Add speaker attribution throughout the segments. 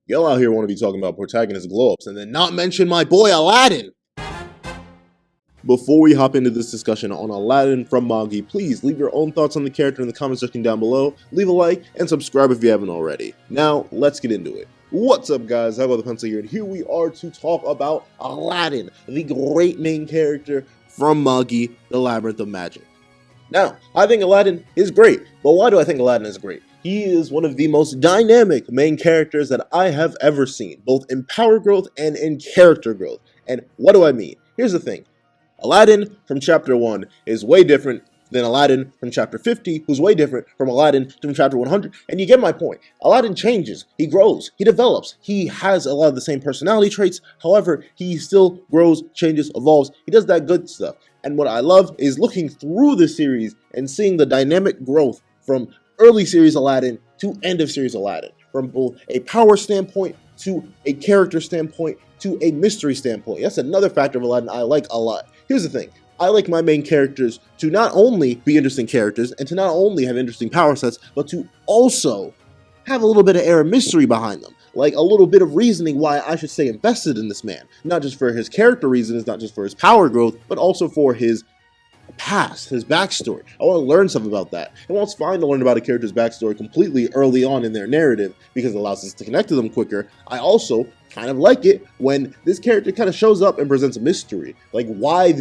Speaker 1: Y'all out here want to be talking about protagonist glow-ups and then not mention my boy Aladdin. Before we hop into this discussion on Aladdin from Magi, please leave your own thoughts on the character in the comment section down below, leave a like, and subscribe if you haven't already. Now, let's get into it. What's up guys, How About the Pencil here, and here we are to talk about Aladdin, the great main character from Magi, the Labyrinth of Magic. Now, I think Aladdin is great, but why do I think Aladdin is great? He is one of the most dynamic main characters that I have ever seen, both in power growth and in character growth. And what do I mean? Here's the thing. Aladdin from chapter 1 is way different than Aladdin from chapter 50, who's way different from Aladdin from chapter 100, and you get my point. Aladdin changes, he grows, he develops, he has a lot of the same personality traits, however, he still grows, changes, evolves, he does that good stuff. And what I love is looking through the series and seeing the dynamic growth from early series Aladdin to end of series Aladdin, from both a power standpoint to a character standpoint to a mystery standpoint. That's another factor of Aladdin I like a lot. Here's the thing. I like my main characters to not only be interesting characters and to not only have interesting power sets, but to also have a little bit of air of mystery behind them. Like a little bit of reasoning why I should stay invested in this man. Not just for his character reasons, not just for his power growth, but also for his past, his backstory. I want to learn something about that. And while it's fine to learn about a character's backstory completely early on in their narrative because it allows us to connect to them quicker, I also kind of like it when this character kind of shows up and presents a mystery. Like why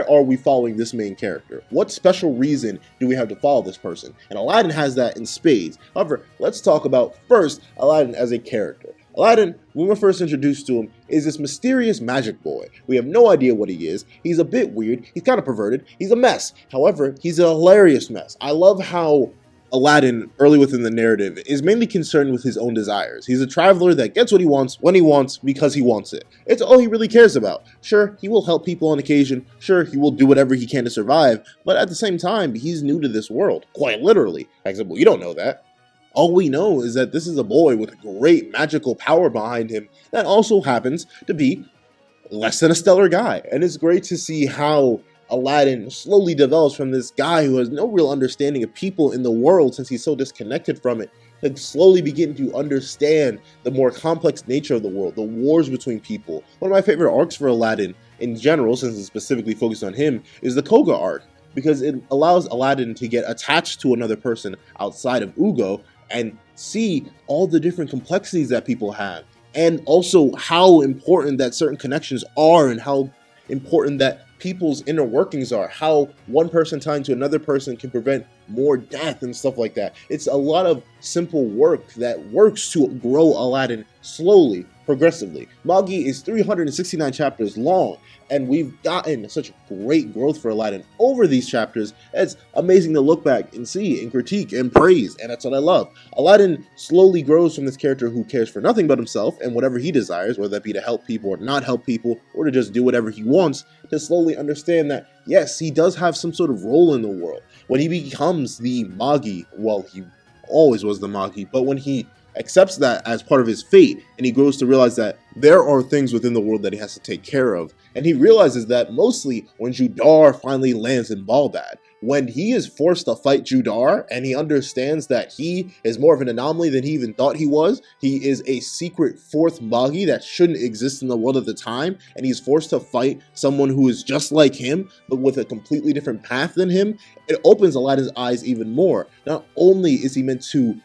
Speaker 1: are we following this main character? What special reason do we have to follow this person? And Aladdin has that in spades. However, let's talk about first Aladdin as a character. Aladdin, when we're first introduced to him, is this mysterious magic boy. We have no idea what he is. He's a bit weird. He's kind of perverted. He's a mess. However, he's a hilarious mess. I love how Aladdin, early within the narrative, is mainly concerned with his own desires. He's a traveler that gets what he wants, when he wants, because he wants it. It's all he really cares about. Sure, he will help people on occasion. Sure, he will do whatever he can to survive. But at the same time, he's new to this world. Quite literally. For example, you don't know that. All we know is that this is a boy with great magical power behind him that also happens to be less than a stellar guy. And it's great to see how Aladdin slowly develops from this guy who has no real understanding of people in the world since he's so disconnected from it, to slowly begin to understand the more complex nature of the world, the wars between people. One of my favorite arcs for Aladdin in general, since it's specifically focused on him, is the Koga arc, because it allows Aladdin to get attached to another person outside of Ugo and see all the different complexities that people have, and also how important that certain connections are and how important that people's inner workings are, how one person tying to another person can prevent more death and stuff like that. It's a lot of simple work that works to grow Aladdin slowly, progressively. Magi is 369 chapters long, and we've gotten such great growth for Aladdin over these chapters. It's amazing to look back and see and critique and praise, and that's what I love. Aladdin slowly grows from this character who cares for nothing but himself and whatever he desires, whether that be to help people or not help people, or to just do whatever he wants, to slowly understand that, yes, he does have some sort of role in the world. When he becomes the Magi, well, he always was the Magi, but when he accepts that as part of his fate, and he grows to realize that there are things within the world that he has to take care of. And he realizes that mostly when Judar finally lands in Baldad, when he is forced to fight Judar, and he understands that he is more of an anomaly than he even thought he was. He is a secret fourth Magi that shouldn't exist in the world at the time, and he's forced to fight someone who is just like him, but with a completely different path than him. It opens Aladdin's eyes even more. Not only is he meant to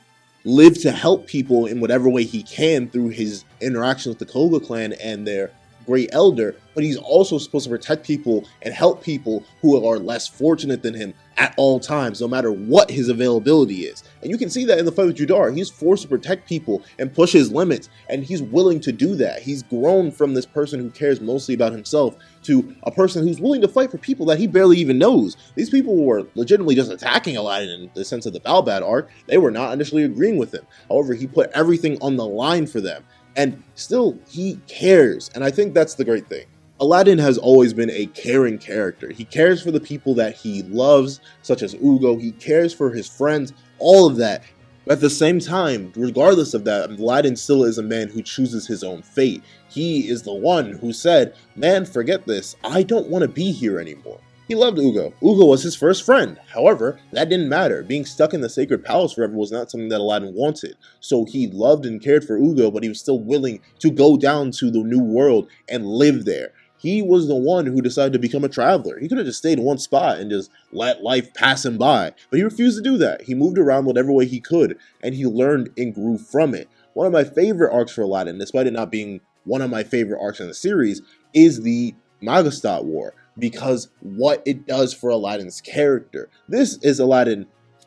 Speaker 1: live to help people in whatever way he can through his interaction with the Koga clan and their great elder, but he's also supposed to protect people and help people who are less fortunate than him at all times, no matter what his availability is. And you can see that in the fight with Judar. He's forced to protect people and push his limits, and he's willing to do that. He's grown from this person who cares mostly about himself to a person who's willing to fight for people that he barely even knows. These people were legitimately just attacking Aladdin in the sense of the Balbad arc. They were not initially agreeing with him. However, he put everything on the line for them. And still, he cares. And I think that's the great thing. Aladdin has always been a caring character. He cares for the people that he loves, such as Ugo. He cares for his friends, all of that. But at the same time, regardless of that, Aladdin still is a man who chooses his own fate. He is the one who said, man, forget this. I don't want to be here anymore. He loved Ugo. Ugo was his first friend. However, that didn't matter. Being stuck in the sacred palace forever was not something that Aladdin wanted. So he loved and cared for Ugo, but he was still willing to go down to the new world and live there. He was the one who decided to become a traveler. He could have just stayed in one spot and just let life pass him by, but he refused to do that. He moved around whatever way he could, and he learned and grew from it. One of my favorite arcs for Aladdin, despite it not being one of my favorite arcs in the series, is the Magastat War, because what it does for Aladdin's character. This is Aladdin,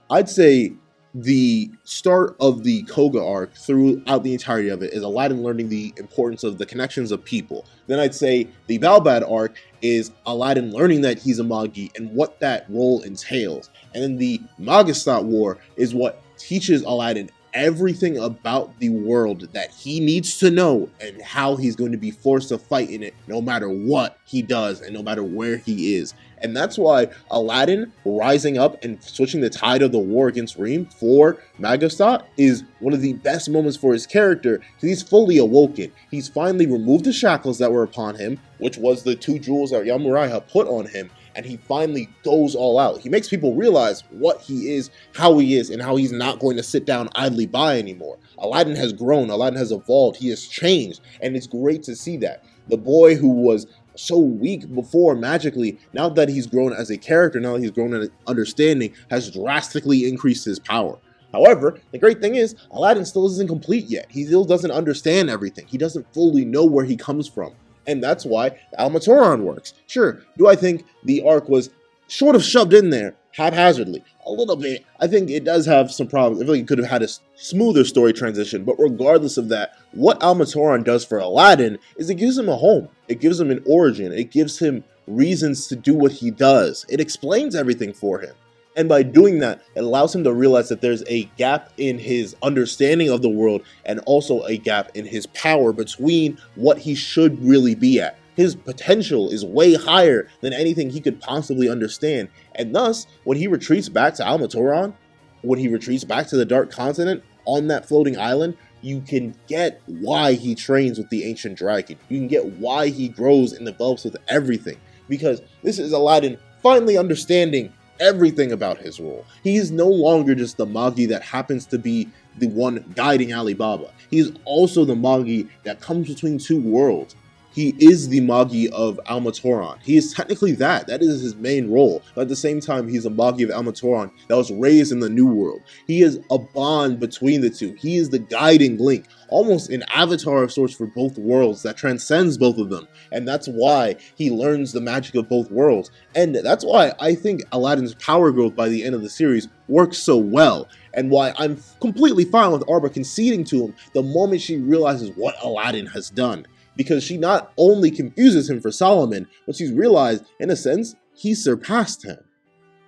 Speaker 1: I'd say the start of the Koga arc throughout the entirety of it is Aladdin learning the importance of the connections of people. Then I'd say the Balbad arc is Aladdin learning that he's a Magi and what that role entails. And then the Magastat War is what teaches Aladdin everything about the world that he needs to know and how he's going to be forced to fight in it no matter what he does and no matter where he is. And that's why Aladdin rising up and switching the tide of the war against Reem for Magastat is one of the best moments for his character, because he's fully awoken. He's finally removed the shackles that were upon him, which was the 2 jewels that Yamuraiha put on him, and he finally goes all out. He makes people realize what he is, and how he's not going to sit down idly by anymore. Aladdin has grown, Aladdin has evolved, he has changed, and it's great to see that. The boy who was so weak before magically, now that he's grown as a character, now that he's grown in understanding, has drastically increased his power. However, the great thing is, Aladdin still isn't complete yet. He still doesn't understand everything. He doesn't fully know where he comes from. And that's why Almatoran works. Sure, do I think the arc was sort of shoved in there haphazardly? A little bit. I think it does have some problems. I feel like it could have had a smoother story transition, but regardless of that, what Almatoran does for Aladdin is it gives him a home. It gives him an origin. It gives him reasons to do what he does. It explains everything for him. And by doing that, it allows him to realize that there's a gap in his understanding of the world and also a gap in his power between what he should really be at. His potential is way higher than anything he could possibly understand. And thus, when he retreats back to Almatoran, when he retreats back to the Dark Continent on that floating island, you can get why he trains with the Ancient Dragon. You can get why he grows and develops with everything. Because this is Aladdin finally understanding everything about his role. He is no longer just the Magi that happens to be the one guiding Alibaba. He is also the Magi that comes between 2 worlds. He is the Magi of Almatoran. He is technically that. That is his main role. But at the same time, he's a Magi of Almatoran that was raised in the New World. He is a bond between the two. He is the guiding link, almost an avatar of sorts for both worlds that transcends both of them. And that's why he learns the magic of both worlds. And that's why I think Aladdin's power growth by the end of the series works so well. And why I'm completely fine with Arba conceding to him the moment she realizes what Aladdin has done. Because she not only confuses him for Solomon, but she's realized, in a sense, he surpassed him.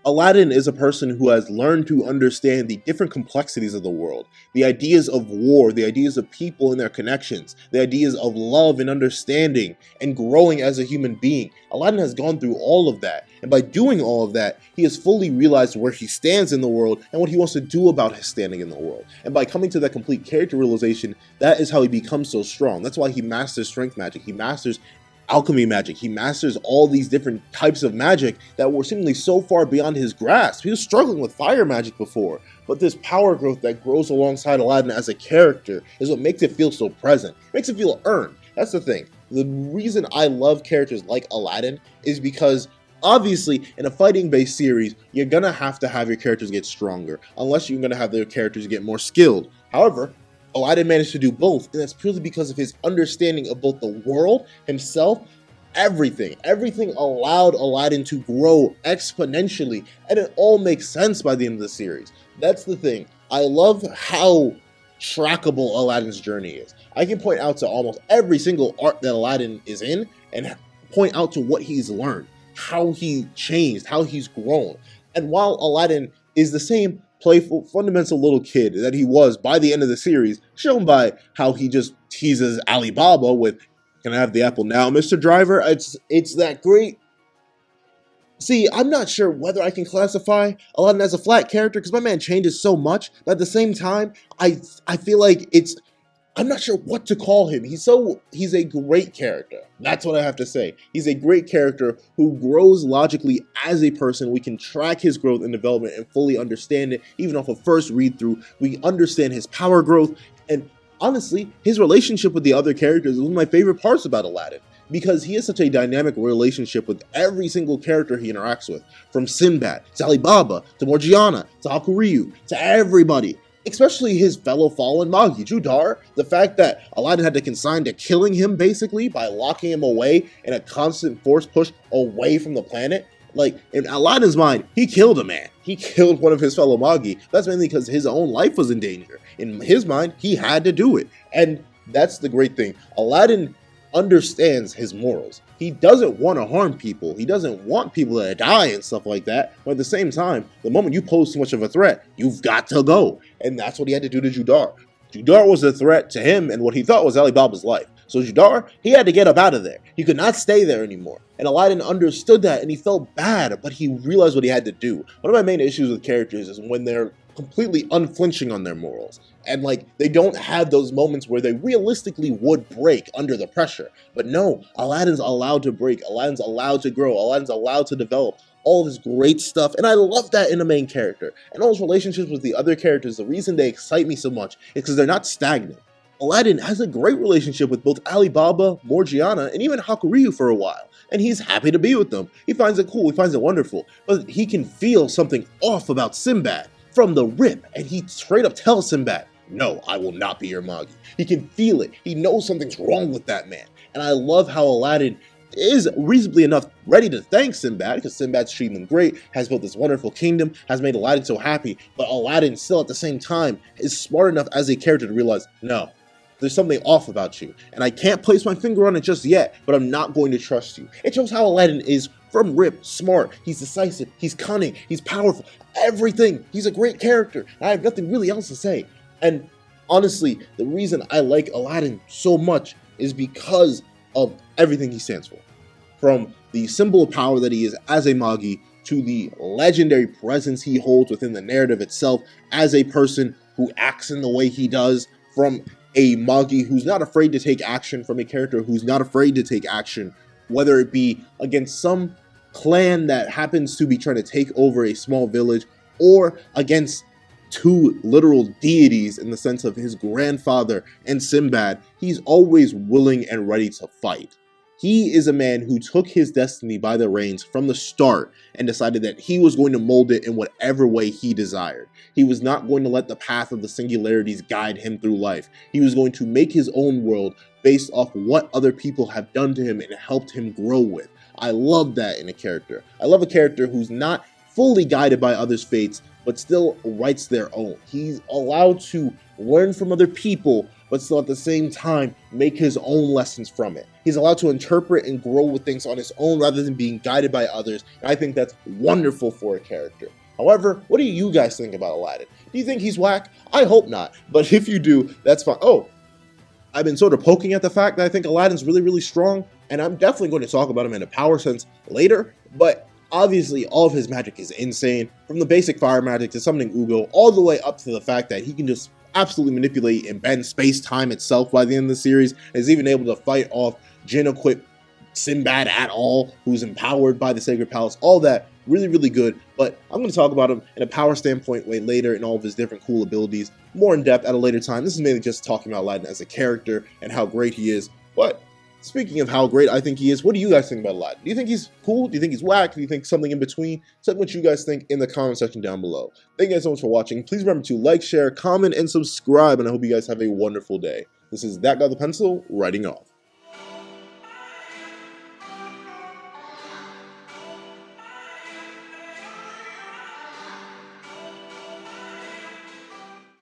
Speaker 1: Aladdin is a person who has learned to understand the different complexities of the world, the ideas of war, the ideas of people and their connections, the ideas of love and understanding, and growing as a human being. Aladdin has gone through all of that, and by doing all of that, he has fully realized where he stands in the world and what he wants to do about his standing in the world. And by coming to that complete character realization, that is how he becomes so strong. That's why he masters strength magic, he masters alchemy magic, he masters all these different types of magic that were seemingly so far beyond his grasp. He was struggling with fire magic before, but this power growth that grows alongside Aladdin as a character is what makes it feel so present. It makes it feel earned. That's the thing. The reason I love characters like Aladdin is because obviously, in a fighting-based series, you're gonna have to have your characters get stronger, unless you're gonna have their characters get more skilled. However, Aladdin managed to do both, and that's purely because of his understanding of both the world, himself, everything. Everything allowed Aladdin to grow exponentially, and it all makes sense by the end of the series. That's the thing. I love how trackable Aladdin's journey is. I can point out to almost every single arc that Aladdin is in, and point out to what he's learned, how he changed, how he's grown. And while Aladdin is the same playful, fundamental little kid that he was by the end of the series, shown by how he just teases Alibaba with, "Can I have the apple now, Mr. Driver?" It's that great. See, I'm not sure whether I can classify Aladdin as a flat character, because my man changes so much, but at the same time, I feel like it's I'm not sure what to call him. He's a great character. That's what I have to say. He's a great character who grows logically as a person. We can track his growth and development and fully understand it. Even off of first read through, we understand his power growth. And honestly, his relationship with the other characters is one of my favorite parts about Aladdin, because he has such a dynamic relationship with every single character he interacts with, from Sinbad to Alibaba to Morgiana to Hakuryu to everybody. Especially his fellow fallen Magi, Judar. The fact that Aladdin had to consign to killing him basically by locking him away in a constant force push away from the planet. Like, in Aladdin's mind, he killed a man. He killed one of his fellow Magi. That's mainly because his own life was in danger. In his mind, he had to do it. And that's the great thing. Aladdin understands his morals. He doesn't want to harm people. He doesn't want people to die and stuff like that. But at the same time, the moment you pose too much of a threat, you've got to go. And that's what he had to do to Judar. Judar was a threat to him and what he thought was Alibaba's life. So Judar, he had to get up out of there. He could not stay there anymore. And Aladdin understood that and he felt bad, but he realized what he had to do. One of my main issues with characters is when they're completely unflinching on their morals. And like, they don't have those moments where they realistically would break under the pressure. But no, Aladdin's allowed to break. Aladdin's allowed to grow. Aladdin's allowed to develop all this great stuff. And I love that in a main character. And all his relationships with the other characters, the reason they excite me so much is because they're not stagnant. Aladdin has a great relationship with both Alibaba, Morgiana, and even Hakuryu for a while. And he's happy to be with them. He finds it cool. He finds it wonderful. But he can feel something off about Sinbad from the rip. And he straight up tells Sinbad, no, I will not be your Magi. He can feel it. He knows something's wrong with that man. And I love how Aladdin is reasonably enough ready to thank Sinbad, because Sinbad's treating him great, has built this wonderful kingdom, has made Aladdin so happy, but Aladdin still at the same time is smart enough as a character to realize, no, there's something off about you, and I can't place my finger on it just yet, but I'm not going to trust you. It shows how Aladdin is from rip, smart, he's decisive, he's cunning, he's powerful, everything. He's a great character, and I have nothing really else to say. And honestly, the reason I like Aladdin so much is because of everything he stands for. From the symbol of power that he is as a Magi, to the legendary presence he holds within the narrative itself as a person who acts in the way he does, from a Magi who's not afraid to take action, from a character who's not afraid to take action, whether it be against some clan that happens to be trying to take over a small village, or against two literal deities in the sense of his grandfather and Sinbad. He's always willing and ready to fight. He is a man who took his destiny by the reins from the start and decided that he was going to mold it in whatever way he desired. He was not going to let the path of the singularities guide him through life. He was going to make his own world based off what other people have done to him and helped him grow with. I love that in a character. I love a character who's not fully guided by others' fates, but still writes their own. He's allowed to learn from other people, but still at the same time make his own lessons from it. He's allowed to interpret and grow with things on his own rather than being guided by others. And I think that's wonderful for a character. However, what do you guys think about Aladdin? Do you think he's whack? I hope not. But if you do, that's fine. Oh, I've been sort of poking at the fact that I think Aladdin's really, really strong. And I'm definitely going to talk about him in a power sense later. But obviously, all of his magic is insane. From the basic fire magic to summoning Ugo, all the way up to the fact that he can just absolutely manipulate and bend space-time itself by the end of the series, and is even able to fight off Jinn-equipped Sinbad at all, who's empowered by the Sacred Palace. All that, really, really good. But I'm going to talk about him in a power standpoint way later, and all of his different cool abilities, more in depth at a later time. This is mainly just talking about Aladdin as a character and how great he is. But speaking of how great I think he is, what do you guys think about Aladdin? Do you think he's cool? Do you think he's whack? Do you think something in between? Tell me what you guys think in the comment section down below. Thank you guys so much for watching. Please remember to like, share, comment, and subscribe, and I hope you guys have a wonderful day. This is That Guy with the Pencil, writing off.